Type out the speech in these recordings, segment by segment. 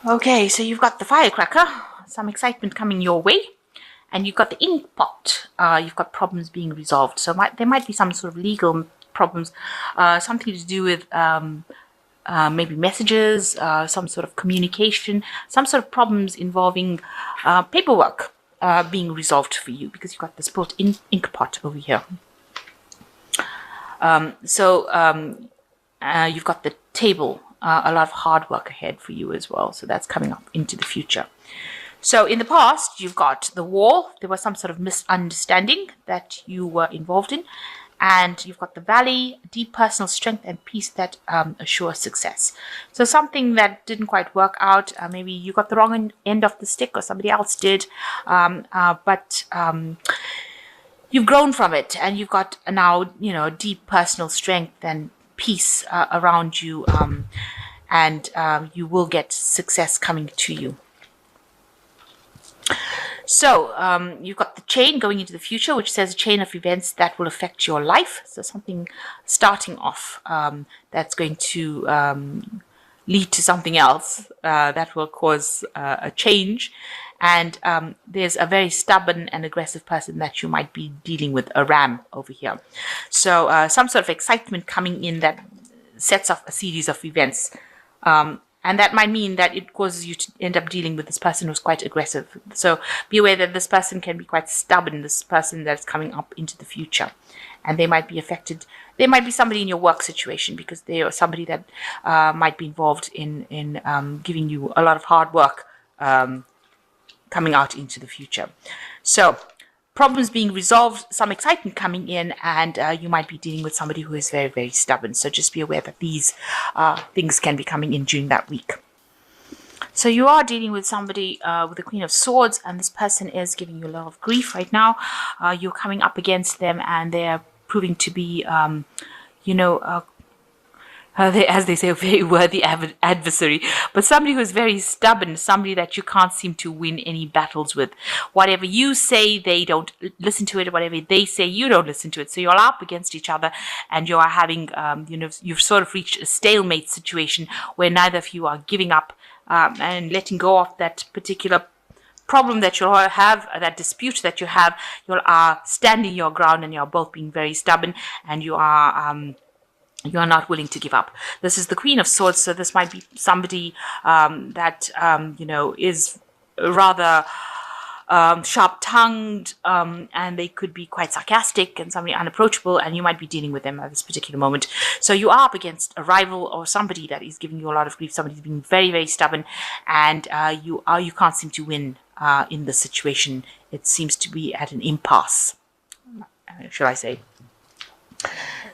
Okay, so you've got the firecracker, some excitement coming your way, and you've got the ink pot. You've got problems being resolved. So there might be some sort of legal problems, something to do with maybe messages, some sort of communication, some sort of problems involving paperwork being resolved for you, because you've got the sport ink pot over here. You've got the table, a lot of hard work ahead for you as well. So that's coming up into the future. So in the past, you've got the wall. There was some sort of misunderstanding that you were involved in. And you've got the valley, deep personal strength and peace that assure success. So something that didn't quite work out, maybe you got the wrong end of the stick or somebody else did, but you've grown from it, and you've got now, deep personal strength and peace around you, and you will get success coming to you. So you've got the chain going into the future, which says a chain of events that will affect your life. So something starting off that's going to lead to something else that will cause a change. And there's a very stubborn and aggressive person that you might be dealing with, a ram over here. So some sort of excitement coming in that sets off a series of events. And that might mean that it causes you to end up dealing with this person who's quite aggressive. So be aware that this person can be quite stubborn, this person that's coming up into the future. And they might be affected. There might be somebody in your work situation, because they are somebody that might be involved in giving you a lot of hard work coming out into the future. So problems being resolved, some excitement coming in, and you might be dealing with somebody who is very, very stubborn. So just be aware that these things can be coming in during that week. So you are dealing with somebody with the Queen of Swords, and this person is giving you a lot of grief right now. You're coming up against them, and they're proving to be, as they say, a very worthy adversary, but somebody who is very stubborn, somebody that you can't seem to win any battles with. Whatever you say, they don't listen to it. Whatever they say, you don't listen to it. So you're up against each other, and you are having, you've sort of reached a stalemate situation where neither of you are giving up and letting go of that particular problem that you have, that dispute that you have. You are standing your ground, and you're both being very stubborn, and you are not willing to give up. This is the Queen of Swords, so this might be somebody that is rather sharp-tongued, and they could be quite sarcastic and somebody unapproachable, and you might be dealing with them at this particular moment. So you are up against a rival or somebody that is giving you a lot of grief, somebody who's being very, very stubborn, and you can't seem to win in this situation. It seems to be at an impasse, shall I say.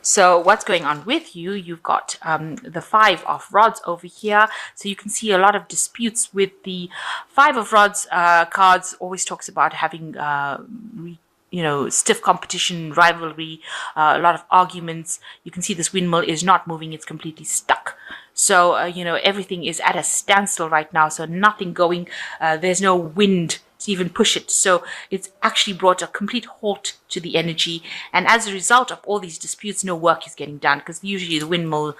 So what's going on with you? You've got the Five of Rods over here. So you can see a lot of disputes with the Five of Rods cards. Always talks about having stiff competition, rivalry, a lot of arguments. You can see this windmill is not moving. It's completely stuck. So, everything is at a standstill right now. So nothing going. There's no wind to even push it. So it's actually brought a complete halt to the energy. And as a result of all these disputes, no work is getting done, because usually the windmill,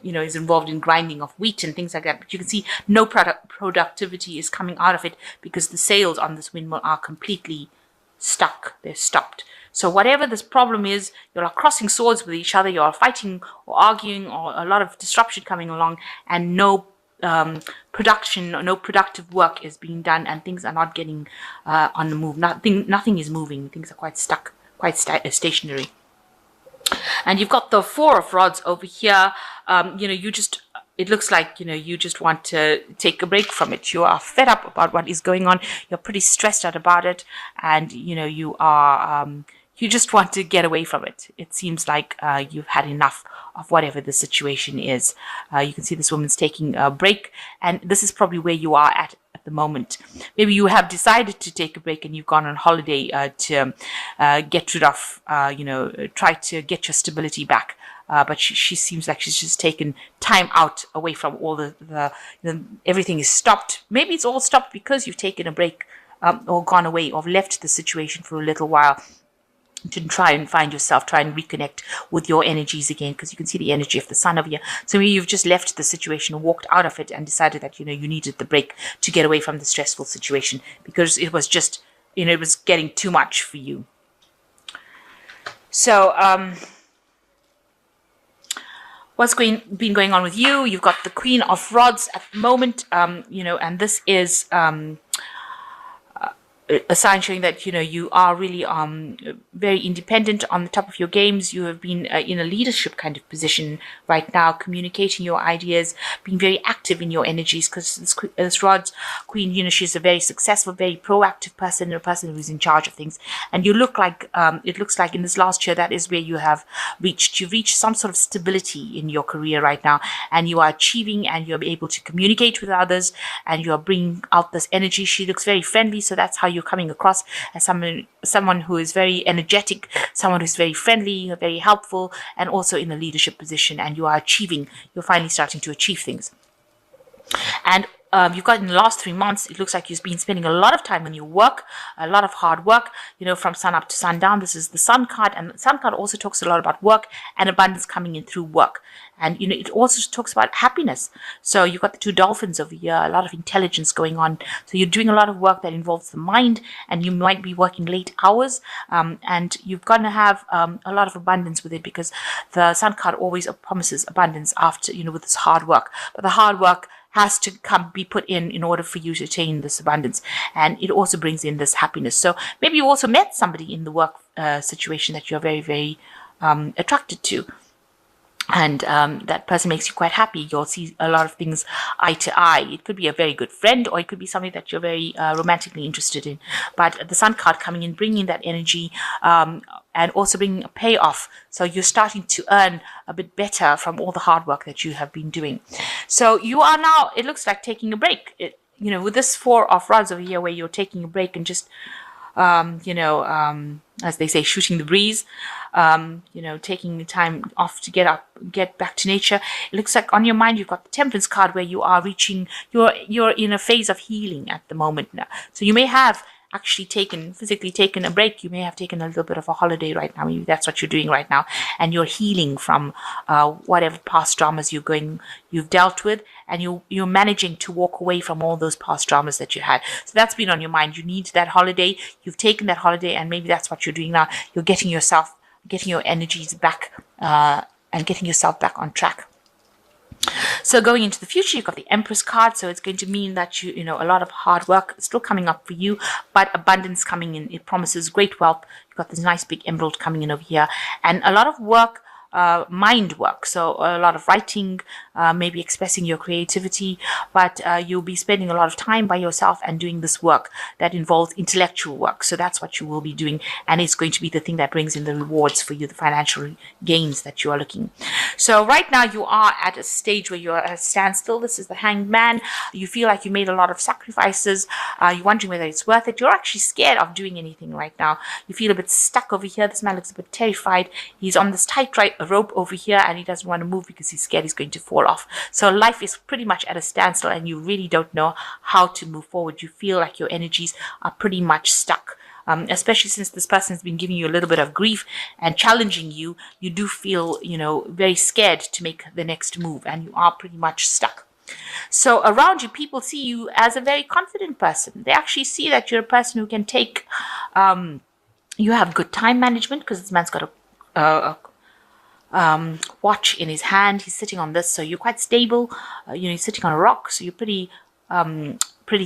is involved in grinding of wheat and things like that. But you can see no productivity is coming out of it, because the sails on this windmill are completely stuck. They're stopped. So whatever this problem is, you are crossing swords with each other, you are fighting or arguing, or a lot of disruption coming along, and no production or no productive work is being done, and things are not getting on the move. Nothing is moving. Things are quite stuck, quite stationary. And you've got the Four of Rods over here. It looks like, you just want to take a break from it. You are fed up about what is going on. You're pretty stressed out about it. And, you just want to get away from it. It seems like you've had enough of whatever the situation is. You can see this woman's taking a break, and this is probably where you are at the moment. Maybe you have decided to take a break, and you've gone on holiday to get rid of, try to get your stability back. But she seems like she's just taken time out away from all everything is stopped. Maybe it's all stopped because you've taken a break or gone away or left the situation for a little while. to try and find yourself, try and reconnect with your energies again, because you can see the energy of the sun over here. So maybe you've just left the situation, walked out of it, and decided that, you needed the break to get away from the stressful situation, because it was just, it was getting too much for you. So, what's been going on with you? You've got the Queen of Rods at the moment, and this is a sign showing that you are really very independent on the top of your games. You have been in a leadership kind of position right now, communicating your ideas, being very active in your energies, because this Rod's Queen, she's a very successful, very proactive person, a person who's in charge of things. And you look like, it looks like in this last year, that is where you have reached. You've reached some sort of stability in your career right now, and you are achieving, and you're able to communicate with others, and you're bringing out this energy. She looks very friendly, so that's how you're coming across, as someone who is very energetic, someone who's very friendly, very helpful, and also in a leadership position, and you are achieving, you're finally starting to achieve things. And you've got in the last 3 months, it looks like you've been spending a lot of time on your work, a lot of hard work, from sun up to sundown. This is the Sun card, and the Sun card also talks a lot about work and abundance coming in through work. And, it also talks about happiness. So you've got the 2 dolphins over here, a lot of intelligence going on. So you're doing a lot of work that involves the mind, and you might be working late hours, and you're going to have a lot of abundance with it, because the Sun card always promises abundance after, with this hard work. But the hard work has to be put in order for you to attain this abundance, and it also brings in this happiness. So maybe you also met somebody in the work situation that you're very, very attracted to, and that person makes you quite happy. You'll see a lot of things eye to eye. It could be a very good friend, or it could be somebody that you're very romantically interested in. But the Sun card coming in, bringing that energy, and also bringing a payoff. So you're starting to earn a bit better from all the hard work that you have been doing. So you are now, it looks like, taking a break. With this 4 of Rods over here, where you're taking a break and just, as they say, shooting the breeze, taking the time off to get back to nature. It looks like on your mind you've got the Temperance card, where you are reaching, you're in a phase of healing at the moment now. So you may have actually physically taken a break. You may have taken a little bit of a holiday right now. Maybe that's what you're doing right now, and you're healing from whatever past dramas you've dealt with, and you're managing to walk away from all those past dramas that you had. So that's been on your mind. You need that holiday. You've taken that holiday, and maybe that's what you're doing now. You're getting your energies back, and getting yourself back on track. So going into the future, you've got the Empress card. So it's going to mean that a lot of hard work is still coming up for you, but abundance coming in. It promises great wealth. You've got this nice big emerald coming in over here, and a lot of work, mind work. So a lot of writing, maybe expressing your creativity, but you'll be spending a lot of time by yourself and doing this work that involves intellectual work. So that's what you will be doing, and it's going to be the thing that brings in the rewards for you, the financial gains that you are looking. So right now you are at a stage where you're at a standstill. This is the Hanged Man. You feel like you made a lot of sacrifices. You're wondering whether it's worth it. You're actually scared of doing anything right now. You feel a bit stuck over here. This man looks a bit terrified. He's on this tight rope over here, and he doesn't want to move because he's scared he's going to fall off. So life is pretty much at a standstill, and you really don't know how to move forward. You feel like your energies are pretty much stuck. Especially since this person has been giving you a little bit of grief and challenging you, you do feel, very scared to make the next move, and you are pretty much stuck. So around you, people see you as a very confident person. They actually see that you're a person who can take, you have good time management, because this man's got a watch in his hand. He's sitting on this, so you're quite stable. He's sitting on a rock, so you're pretty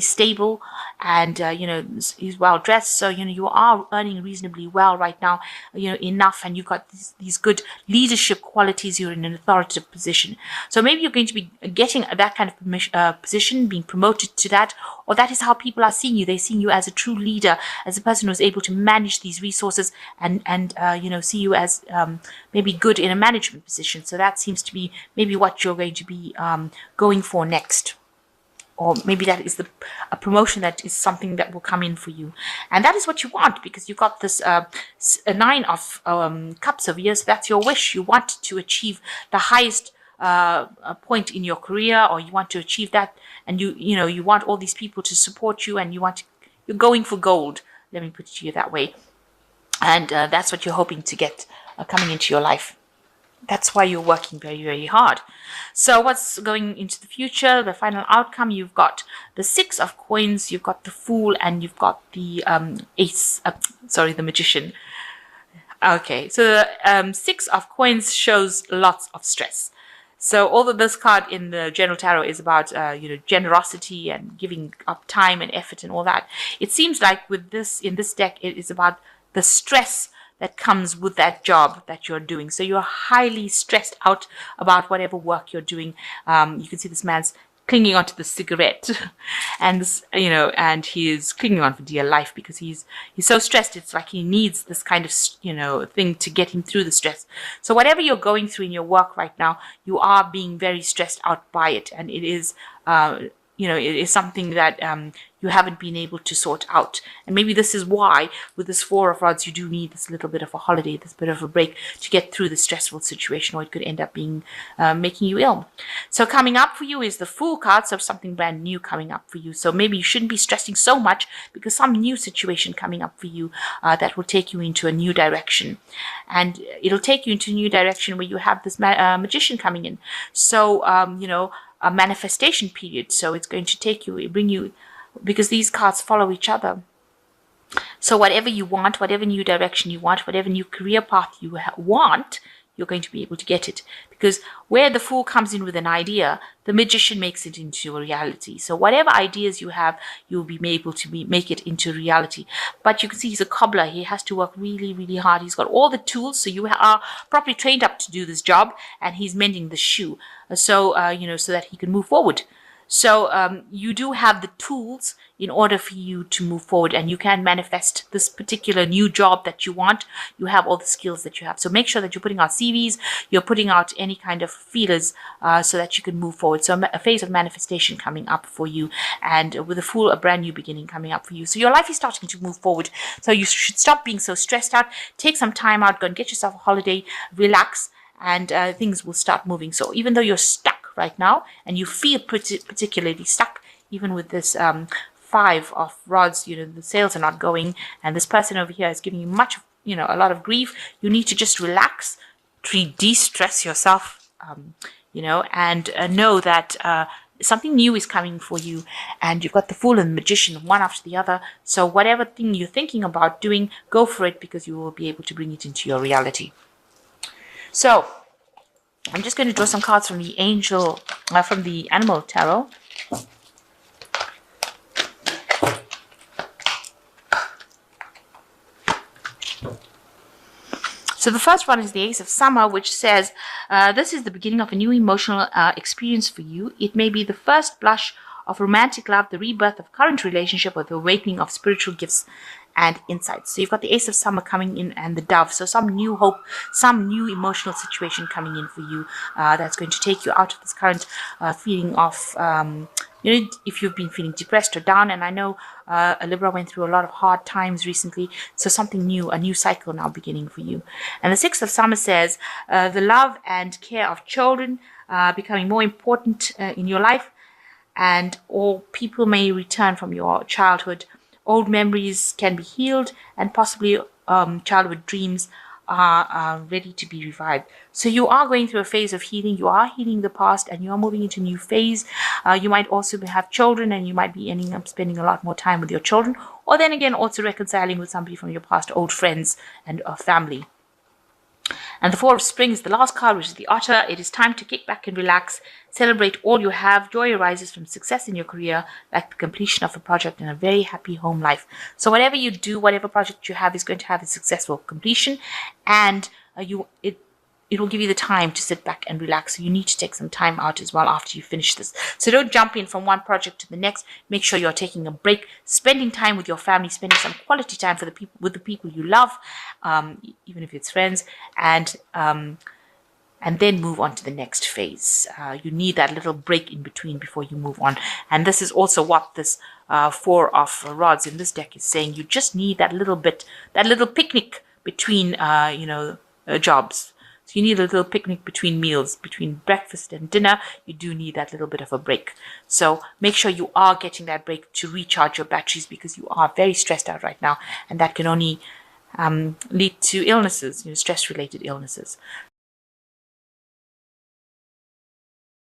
stable, and he's well dressed, so you are earning reasonably well right now, enough, and you've got these good leadership qualities. You're in an authoritative position, so maybe you're going to be getting that kind of position, being promoted to that, or that is how people are seeing you. They're seeing you as a true leader, as a person who's able to manage these resources, and see you as maybe good in a management position. So that seems to be maybe what you're going to be going for next. Or maybe that is a promotion that is something that will come in for you. And that is what you want, because you've got this 9 of cups over here. So that's your wish. You want to achieve the highest point in your career, or you want to achieve that. And you want all these people to support you, and you're going for gold. Let me put it to you that way. And that's what you're hoping to get coming into your life. That's why you're working very, very hard. So what's going into the future, the final outcome? You've got the Six of Coins, you've got the Fool, and you've got the Ace, the Magician. Okay, so the Six of Coins shows lots of stress. So although this card in the General Tarot is about generosity and giving up time and effort and all that, it seems like with this in this deck it is about the stress that comes with that job that you're doing. So you're highly stressed out about whatever work you're doing. You can see this man's clinging onto the cigarette and this, and he is clinging on for dear life because he's so stressed. It's like he needs this kind of thing to get him through the stress. So whatever you're going through in your work right now, you are being very stressed out by it, and it is it is something that you haven't been able to sort out. And maybe this is why with this Four of Rods you do need this little bit of a holiday, this bit of a break to get through the stressful situation, or it could end up being making you ill. So coming up for you is the Fool card, so something brand new coming up for you. So maybe you shouldn't be stressing so much because some new situation coming up for you that will take you into a new direction. And it'll take you into a new direction where you have this magician coming in. So, a manifestation period. So it's going to bring you, because these cards follow each other. So whatever you want, whatever new direction you want, whatever new career path you want, you're going to be able to get it. Because where the Fool comes in with an idea, the Magician makes it into a reality. So whatever ideas you have, you'll be able to make it into reality. But you can see he's a cobbler. He has to work really, really hard. He's got all the tools. So you are properly trained up to do this job, and he's mending the shoe. So, so that he can move forward. So you do have the tools in order for you to move forward, and you can manifest this particular new job that you want. You have all the skills that you have. So make sure that you're putting out CVs, you're putting out any kind of feelers so that you can move forward. So a phase of manifestation coming up for you, and with the Fool, a brand new beginning coming up for you. So your life is starting to move forward. So you should stop being so stressed out. Take some time out, go and get yourself a holiday, relax, and things will start moving. So even though you're stuck right now and you feel particularly stuck, even with this Five of Rods, the sales are not going, and this person over here is giving you a lot of grief, you need to just relax, de-stress yourself, and know that something new is coming for you, and you've got the Fool and the Magician one after the other. So whatever thing you're thinking about doing, go for it, because you will be able to bring it into your reality. So I'm just going to draw some cards from the from the Animal Tarot. So the first one is the Ace of Summer, which says, this is the beginning of a new emotional experience for you. It may be the first blush of romantic love, the rebirth of current relationship, or the awakening of spiritual gifts and insights. So you've got the Ace of Summer coming in, and the Dove. So some new hope, some new emotional situation coming in for you that's going to take you out of this current feeling of, if you've been feeling depressed or down. And I know a Libra went through a lot of hard times recently. So something new, a new cycle now beginning for you. And the Sixth of Summer says, the love and care of children becoming more important in your life, and all people may return from your childhood. Old memories can be healed, and possibly childhood dreams are ready to be revived. So you are going through a phase of healing. You are healing the past, and you are moving into a new phase. You might also have children, and you might be ending up spending a lot more time with your children, or then again also reconciling with somebody from your past, old friends and family. And the Four of Spring is the last card, which is the Otter. It is time to kick back and relax. Celebrate all you have. Joy arises from success in your career, like the completion of a project and a very happy home life. So whatever you do, whatever project you have is going to have a successful completion, and it will give you the time to sit back and relax. So you need to take some time out as well after you finish this. So don't jump in from one project to the next. Make sure you're taking a break, spending time with your family, spending some quality time with the people you love, even if it's friends, and then move on to the next phase. You need that little break in between before you move on. And this is also what this Four of Rods in this deck is saying. You just need that little picnic between, jobs. So you need a little picnic between meals, between breakfast and dinner. You do need that little bit of a break. So make sure you are getting that break to recharge your batteries, because you are very stressed out right now, and that can only lead to illnesses, stress-related illnesses.